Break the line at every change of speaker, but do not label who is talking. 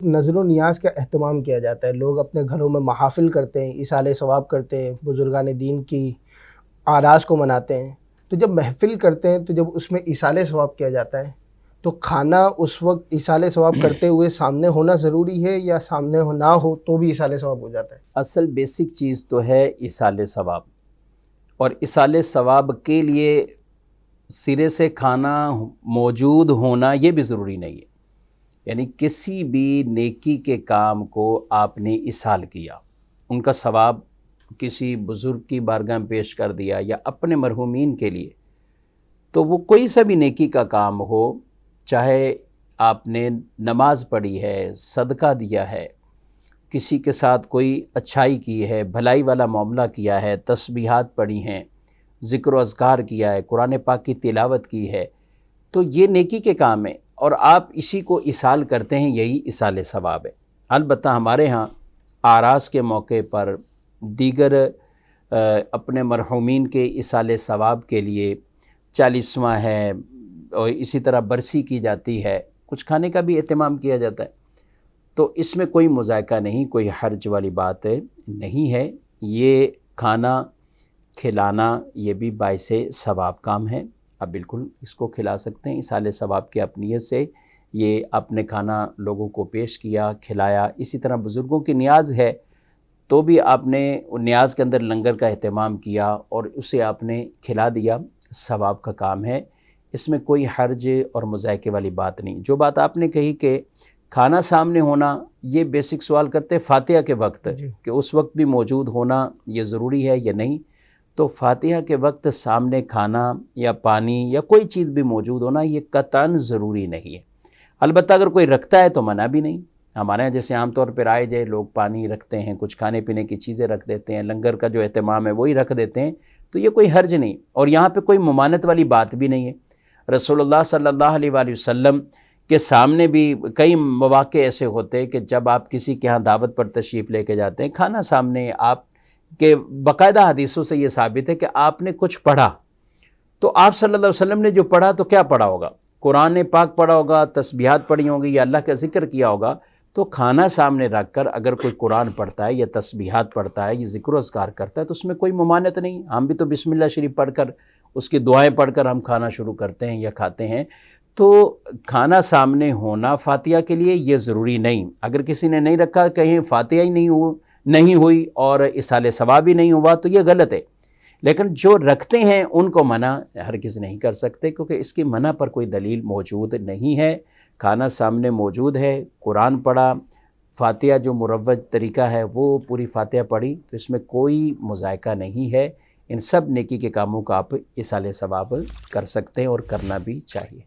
نذر و نیاز کا اہتمام کیا جاتا ہے، لوگ اپنے گھروں میں محافل کرتے ہیں، ایصال ثواب کرتے ہیں، بزرگان دین کی آراز کو مناتے ہیں۔ تو جب محفل کرتے ہیں تو جب اس میں ایصال ثواب کیا جاتا ہے تو کھانا اس وقت ایصال ثواب کرتے ہوئے سامنے ہونا ضروری ہے یا سامنے نہ ہو تو بھی ایصال ثواب ہو جاتا ہے؟
اصل بیسک چیز تو ہے ایصال ثواب، اور ایصال ثواب کے لیے سرے سے کھانا موجود ہونا یہ بھی ضروری نہیں ہے۔ یعنی کسی بھی نیکی کے کام کو آپ نے ایصال کیا، ان کا ثواب کسی بزرگ کی بارگاہ میں پیش کر دیا یا اپنے مرحومین کے لیے، تو وہ کوئی سا بھی نیکی کا کام ہو، چاہے آپ نے نماز پڑھی ہے، صدقہ دیا ہے، کسی کے ساتھ کوئی اچھائی کی ہے، بھلائی والا معاملہ کیا ہے، تسبیحات پڑھی ہیں، ذکر و اذکار کیا ہے، قرآن پاک کی تلاوت کی ہے، تو یہ نیکی کے کام ہیں اور آپ اسی کو ایصال کرتے ہیں، یہی ایصال ثواب ہے۔ البتہ ہمارے ہاں آراز کے موقع پر، دیگر اپنے مرحومین کے ایصال ثواب کے لیے 40واں ہے اور اسی طرح برسی کی جاتی ہے، کچھ کھانے کا بھی اہتمام کیا جاتا ہے، تو اس میں کوئی مذائقہ نہیں، کوئی حرج والی بات نہیں ہے۔ یہ کھانا کھلانا یہ بھی باعث ثواب کام ہے، آپ بالکل اس کو کھلا سکتے ہیں ایصال ثواب کی اپنیت سے۔ یہ آپ نے کھانا لوگوں کو پیش کیا، کھلایا، اسی طرح بزرگوں کی نیاز ہے تو بھی آپ نے نیاز کے اندر لنگر کا اہتمام کیا اور اسے آپ نے کھلا دیا، ثواب کا کام ہے، اس میں کوئی حرج اور مذائقے والی بات نہیں۔ جو بات آپ نے کہی کہ کھانا سامنے ہونا، یہ بیسک سوال کرتے فاتحہ کے وقت کہ اس وقت بھی موجود ہونا یہ ضروری ہے یا نہیں، تو فاتحہ کے وقت سامنے کھانا یا پانی یا کوئی چیز بھی موجود ہونا یہ قطعاً ضروری نہیں ہے۔ البتہ اگر کوئی رکھتا ہے تو منع بھی نہیں۔ ہمارے یہاں جیسے عام طور پہ رائج ہے، لوگ پانی رکھتے ہیں، کچھ کھانے پینے کی چیزیں رکھ دیتے ہیں، لنگر کا جو اہتمام ہے وہی رکھ دیتے ہیں، تو یہ کوئی حرج نہیں، اور یہاں پہ کوئی ممانعت والی بات بھی نہیں ہے۔ رسول اللہ صلی اللہ علیہ وآلہ وسلم کے سامنے بھی کئی مواقع ایسے ہوتے کہ جب آپ کسی کے ہاں دعوت پر تشریف لے کے جاتے ہیں، کھانا سامنے آپ کے، باقاعدہ حدیثوں سے یہ ثابت ہے کہ آپ نے کچھ پڑھا، تو آپ صلی اللہ علیہ وسلم نے جو پڑھا تو کیا پڑھا ہوگا؟ قرآن پاک پڑھا ہوگا، تسبیحات پڑھی ہوں گی یا اللہ کا ذکر کیا ہوگا، تو کھانا سامنے رکھ کر اگر کوئی قرآن پڑھتا ہے یا تسبیحات پڑھتا ہے یا ذکر و اذکار کرتا ہے تو اس میں کوئی ممانعت نہیں۔ ہم بھی تو بسم اللہ شریف پڑھ کر، اس کی دعائیں پڑھ کر ہم کھانا شروع کرتے ہیں یا کھاتے ہیں، تو کھانا سامنے ہونا فاتحہ کے لیے یہ ضروری نہیں۔ اگر کسی نے نہیں رکھا، کہیں فاتحہ ہی نہیں ہوئی اور ایصال ثواب ہی نہیں ہوا تو یہ غلط ہے، لیکن جو رکھتے ہیں ان کو منع ہرگز نہیں کر سکتے، کیونکہ اس کی منع پر کوئی دلیل موجود نہیں ہے۔ کھانا سامنے موجود ہے، قرآن پڑھا، فاتحہ جو مروج طریقہ ہے وہ پوری فاتحہ پڑھی، تو اس میں کوئی مذائقہ نہیں ہے۔ ان سب نیکی کے کاموں کا آپ ایصال ثواب کر سکتے ہیں اور کرنا بھی چاہیے۔